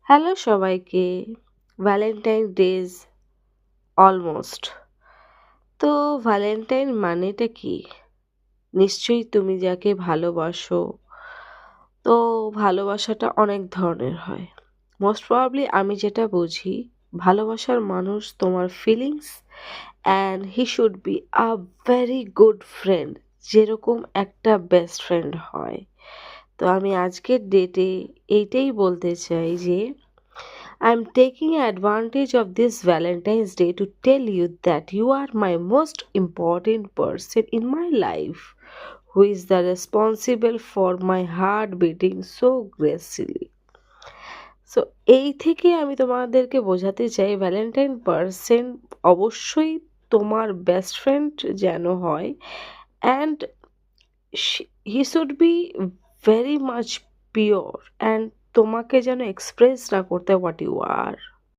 Hello সবাইকে। Valentine days almost. তো Valentine মানেটা কি? নিশ্চয়ই তুমি যাকে ভালোবাসো, তো ভালোবাসাটা অনেক ধরনের হয়। মোস্ট প্রবাবলি আমি যেটা বুঝি, ভালোবাসার মানুষ তোমার feelings and he should be a very good friend, যেরকম একটা বেস্ট ফ্রেন্ড হয়। তো আমি আজকের ডেটে এইটাই বলতে চাই যে I'm taking advantage of this Valentine's Day to tell you that you are my most important person in my life, who is the responsible for my heart beating so gracefully. So এই থেকে আমি তোমাদেরকে বোঝাতে চাই Valentine person অবশ্যই তোমার best friend যেন হয়, and he should be very much pure, and তোমাকে যেন এক্সপ্রেস না করতে হোয়াট ইউ আর।